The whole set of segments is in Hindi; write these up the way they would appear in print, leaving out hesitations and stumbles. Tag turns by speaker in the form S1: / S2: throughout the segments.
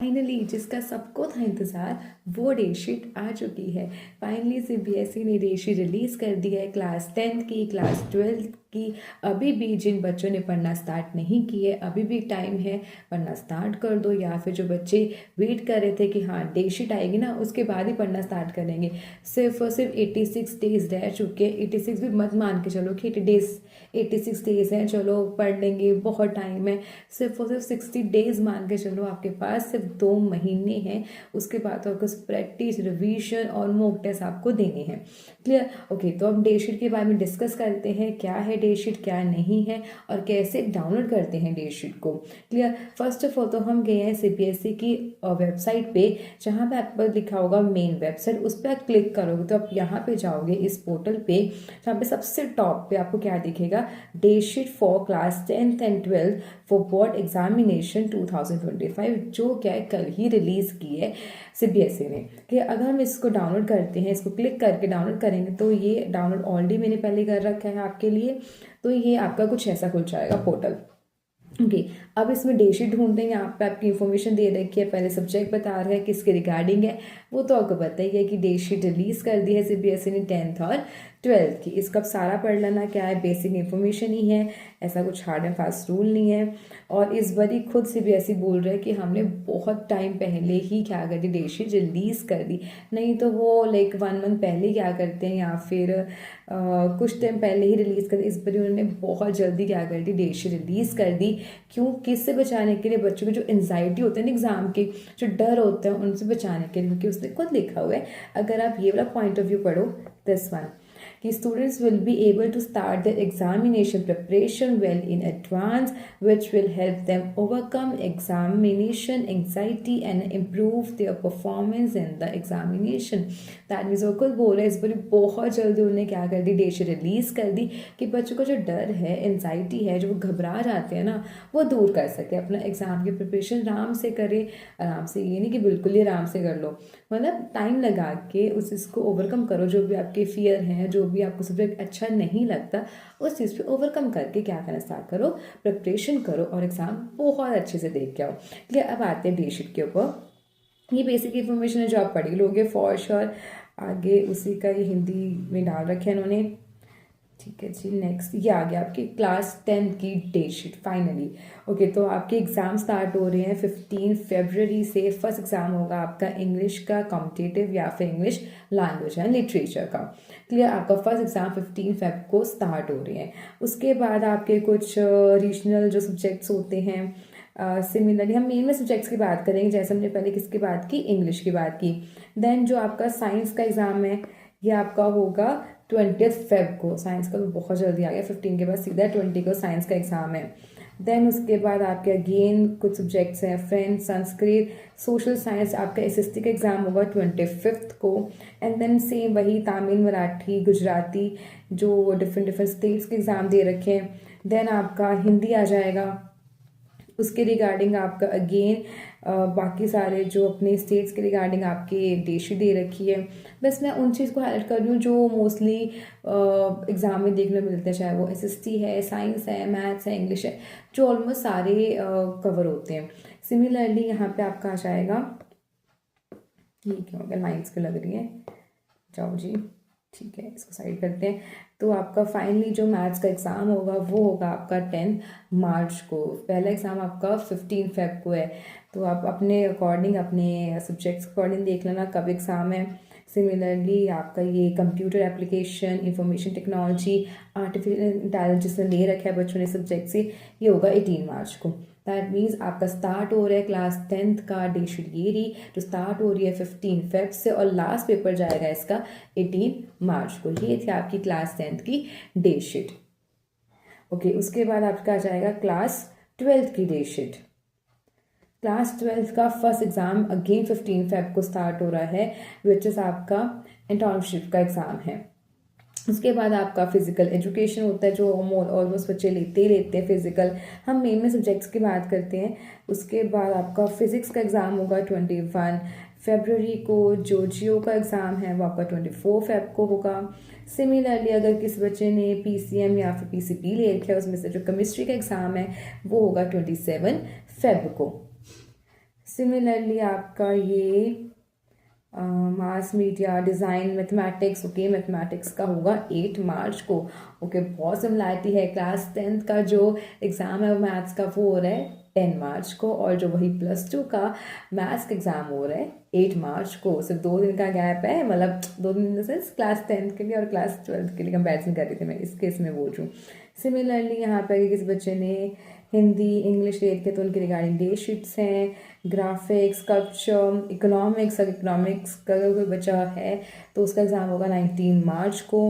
S1: फाइनली जिसका सबको था इंतज़ार वो डेटशीट आ चुकी है। फाइनली सीबीएसई ने डेटशीट रिलीज़ कर दी है क्लास 10th की, क्लास 12th की। अभी भी जिन बच्चों ने पढ़ना स्टार्ट नहीं किए अभी भी टाइम है, पढ़ना स्टार्ट कर दो। या फिर जो बच्चे वेट कर रहे थे कि हाँ डेटशीट आएगी ना उसके बाद ही पढ़ना स्टार्ट करेंगे, सिर्फ और सिर्फ 86 डेज रह चुके हैं। 86 भी मत मान के चलो कि 86 डेज हैं, चलो पढ़ लेंगे, बहुत टाइम है। सिर्फ और सिर्फ 60 डेज मान के चलो, आपके पास सिर्फ 2 महीने हैं। उसके बाद तो कुछ प्रैक्टिस, रिवीजन और मॉक टेस्ट आपको देने हैं। क्लियर? ओके, तो अब डेटशीट के बारे में डिस्कस करते हैं, क्या है डेटशीट, क्या नहीं है, और कैसे डाउनलोड करते हैं डेटशीट को। क्लियर? फर्स्ट ऑफ ऑल तो हम गए हैं सीबीएसई की वेबसाइट पे, जहाँ पे आपको लिखा होगा मेन वेबसाइट, उस पर क्लिक करोगे तो आप यहाँ पे जाओगे इस पोर्टल पे, जहाँ पे सबसे टॉप पे आपको क्या दिखेगा, date sheet for class 10th and 12th for board examination 2025, जो क्या है कल ही रिलीज की है सीबीएसई ने। कि अगर हम इसको डाउनलोड करते हैं, इसको क्लिक करके डाउनलोड करेंगे तो ये डाउनलोड ऑलरेडी मैंने पहले कर रखा है आपके लिए, तो ये आपका कुछ ऐसा खुल जाएगा पोर्टल। ओके, अब इसमें डेटशीट ढूंढते हैं। यहाँ पे आपकी इन्फॉर्मेशन दे रखी है, पहले सब्जेक्ट बता रहा है किसके रिगार्डिंग है, वो तो आपको पता ही है कि डेटशीट रिलीज कर दी है सीबीएसई ने 10th और 12th की। इसका सारा पढ़ लेना, क्या है बेसिक इन्फॉर्मेशन ही है, ऐसा कुछ हार्ड एंड फास्ट रूल नहीं है। और इस बार ही खुद सीबीएसई बोल रहा है कि हमने बहुत टाइम पहले ही क्या कर दी, डेटशीट रिलीज कर दी। नहीं तो वो लाइक 1 मंथ पहले क्या करते हैं, या फिर कुछ टाइम पहले ही रिलीज कर दी। इस बार उन्होंने बहुत जल्दी क्या कर दी, डेटशीट रिलीज कर दी। क्यों? किससे बचाने के लिए, बच्चों की जो एंजाइटी होते हैं ना एग्जाम के, जो डर होते हैं उनसे बचाने के लिए, क्योंकि उसने खुद लिखा हुआ है। अगर आप ये वाला पॉइंट ऑफ व्यू पढ़ो, दिस वन, कि students will be able to start their examination preparation well in advance, which will help them overcome examination anxiety and improve their performance in the examination. That means वो खुद बोल रहे हैं इस बार बहुत जल्दी उन्होंने क्या कर दी, डेटशीट रिलीज कर दी, कि बच्चों का जो डर है, एंजाइटी है, जो वो घबरा जाते हैं ना, वो दूर कर सके, अपना एग्जाम की प्रिपरेशन आराम से करे। आराम से ये नहीं कि बिल्कुल ही आराम से कर लो, मतलब टाइम लगा के उस चीज़ को ओवरकम करो। जो भी आपके फियर हैं, जो भी आपको सब्जेक्ट अच्छा नहीं लगता, उस चीज़ पे ओवरकम करके क्या करना स्टार्ट करो, प्रिपरेशन करो और एग्जाम बहुत अच्छे से देख के आओ। क्लियर? अब आते हैं डेटशीट के ऊपर। ये बेसिक इन्फॉर्मेशन है जो आप पढ़ ही लोगे फॉर श्योर। आगे उसी का ये हिंदी में डाल रखे हैं इन्होंने। ठीक है जी, नेक्स्ट ये आ गया आपकी क्लास 10th की डेटशीट फाइनली। ओके, तो आपके एग्ज़ाम स्टार्ट हो रहे हैं 15 फरवरी से। फर्स्ट एग्ज़ाम होगा आपका इंग्लिश का कॉम्पिटिटिव या फिर इंग्लिश लैंग्वेज एंड लिटरेचर का। क्लियर? आपका फर्स्ट एग्ज़ाम 15 फेब को स्टार्ट हो रहे हैं। उसके बाद आपके कुछ रीजनल जो सब्जेक्ट्स होते हैं, सिमिलरली हम मेन में सब्जेक्ट्स की बात करेंगे, जैसे हमने पहले किसकी बात की, इंग्लिश की बात की। देन जो आपका साइंस का एग्ज़ाम है ये आपका होगा 20th फेब को। साइंस का तो बहुत जल्दी आ गया, 15 के बाद सीधा 20 को साइंस का एग्ज़ाम है। देन उसके बाद आपके अगेन कुछ सब्जेक्ट्स हैं, फ्रेंच, संस्कृत, सोशल साइंस। आपका एसएसटी का एग्ज़ाम होगा 25th को। एंड देन सेम वही तमिल, मराठी, गुजराती, जो डिफरेंट स्टेट्स के एग्ज़ाम दे रखे हैं। देन आपका हिंदी आ जाएगा, उसके रिगार्डिंग आपका अगेन बाकी सारे जो अपने स्टेट्स के रिगार्डिंग आपके डेटशीट दे रखी है। बस मैं उन चीज़ को हाईलाइट कर रही हूँ जो मोस्टली एग्ज़ाम में देखने को मिलते हैं, चाहे वो एसएसटी है, साइंस है, मैथ्स है, इंग्लिश है, जो ऑलमोस्ट सारे कवर होते हैं। सिमिलरली यहाँ पे आपका आ जाएगा, ये क्या हो गया, लाइन्स क्यों लग रही है, जाओ जी, ठीक है इसको साइड करते हैं। तो आपका फाइनली जो मैथ्स का एग्ज़ाम होगा वो होगा आपका 10 मार्च को। पहला एग्ज़ाम आपका 15 फेब को है। तो आप अपने अकॉर्डिंग, अपने सब्जेक्ट्स अकॉर्डिंग देख लेना कब एग्ज़ाम है। सिमिलरली आपका ये computer application, information technology, artificial intelligence ले रखा है बच्चों ने सब्जेक्ट से, ये होगा 18 मार्च को। दैट मीन्स आपका स्टार्ट हो रहा है क्लास 10th का डेटशीट ये रही, जो स्टार्ट हो रही है 15 फेब से और लास्ट पेपर जाएगा इसका 18 मार्च को। ये थी आपकी क्लास 10th की डेटशीट। ओके, उसके बाद आपका आ जाएगा क्लास 12th की डेटशीट। क्लास 12th का फर्स्ट एग्ज़ाम अगेन 15 फेब को स्टार्ट हो रहा है, विच इज़ आपका इंटर्नशिप का एग्ज़ाम है। उसके बाद आपका फिजिकल एजुकेशन होता है, जो ऑलमोस्ट बच्चे लेते ही लेते हैं फिजिकल। हम मेन में सब्जेक्ट्स की बात करते हैं। उसके बाद आपका फिजिक्स का एग्ज़ाम होगा 21 फरवरी को। जो जियो का एग्ज़ाम है वो आपका 24 फेब को होगा। सिमिलरली अगर किसी बच्चे ने पीसीएम या फिर पीसीपी ले रखा है, उसमें से जो केमिस्ट्री का एग्ज़ाम है वो होगा 27 फेब को। सिमिलरली आपका ये mass media design mathematics, okay, mathematics का होगा 8 मार्च को। ओके, बहुत सिमिलैरिटी है। क्लास 10th का जो एग्ज़ाम है वो मैथ्स का वो हो रहा है 10 मार्च को, और जो वही +2 का मैथ्स का एग्ज़ाम हो रहा है 8 मार्च को। सिर्फ 2 दिन का गैप है, मतलब 2 दिन in the sense class 10th के लिए और क्लास 12th के लिए कंपेरिजन कर रही थी मैं, इस केस में बोल रही हूँ। सिमिलरली यहाँ पर किसी बच्चे ने हिंदी इंग्लिश ले रखे तो उनके रिगार्डिंग डे शीट्स हैं। ग्राफिक्स, स्कल्पचर, इकोनॉमिक्स, अगर इकोनॉमिक्स का अगर कोई बच्चा है तो उसका एग्ज़ाम होगा 19 मार्च को।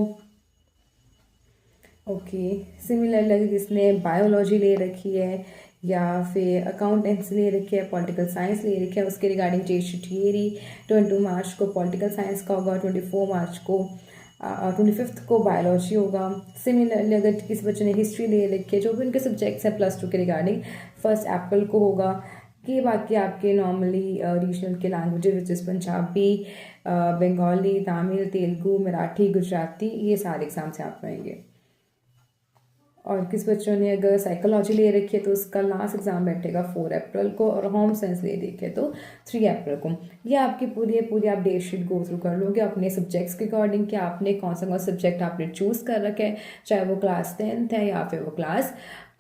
S1: ओके, सिमिलरली अगर किसने बायोलॉजी ले रखी है या फिर अकाउंटेंसी ले रखी है, पॉलिटिकल साइंस ले रखी है, उसके रिगार्डिंग डे शीट ये रही। 22 मार्च को पॉलिटिकल साइंस का होगा, 24 मार्च को 25th को बायोलॉजी होगा। सिमिलरली अगर किसी बच्चे ने हिस्ट्री ले रखी है, जो भी उनके सब्जेक्ट्स हैं +2 के रिगार्डिंग, 1 अप्रैल को होगा। कि बाकी आपके नॉर्मली रीजनल के languages which is Punjabi, Bengali, Tamil, Telugu, Marathi, Gujarati, ये सारे एग्जाम्स यहाँ पर आएंगे। और किस बच्चों ने अगर साइकोलॉजी ले रखी है तो उसका लास्ट एग्जाम बैठेगा 4 अप्रैल को, और होम साइंस ले रखी है तो 3 अप्रैल को। ये आपकी पूरी आप डेट शीट गो थ्रू कर लोगे अपने सब्जेक्ट्स के अकॉर्डिंग कि आपने कौन सा सब्जेक्ट आपने चूज़ कर रखा है, चाहे वो क्लास 10th है या फिर वो क्लास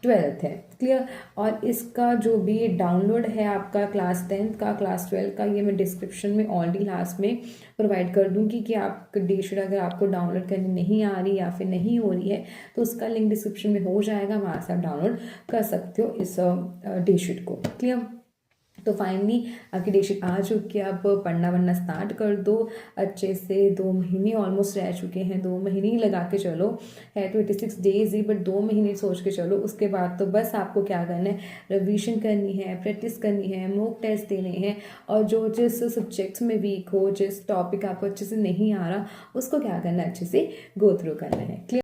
S1: 12th है। क्लियर। और इसका जो भी डाउनलोड है आपका क्लास 10th का, क्लास 12th का, ये मैं डिस्क्रिप्शन में ऑलरेडी लास्ट में प्रोवाइड कर दूंगी कि आप डे शीट अगर आपको डाउनलोड करनी नहीं आ रही या फिर नहीं हो रही है तो उसका लिंक डिस्क्रिप्शन में हो जाएगा, वहाँ से आप डाउनलोड कर सकते हो इस डे शीट को। क्लियर। तो फाइनली आपकी डे शीट आ चुकी है, अब पढ़ना वढ़ना स्टार्ट कर दो अच्छे से। 2 महीने ऑलमोस्ट रह चुके हैं, 2 महीने ही लगा के चलो, है तो 86 डेज ही, बट 2 महीने सोच के चलो। उसके बाद तो बस आपको क्या करना है, रिवीजन करनी है, प्रैक्टिस करनी है, मॉक टेस्ट देने हैं, और जो जिस सब्जेक्ट्स में वीक हो, जिस टॉपिक आपको अच्छे से नहीं आ रहा, उसको क्या करना है, अच्छे से गो थ्रू करना है। क्लियर।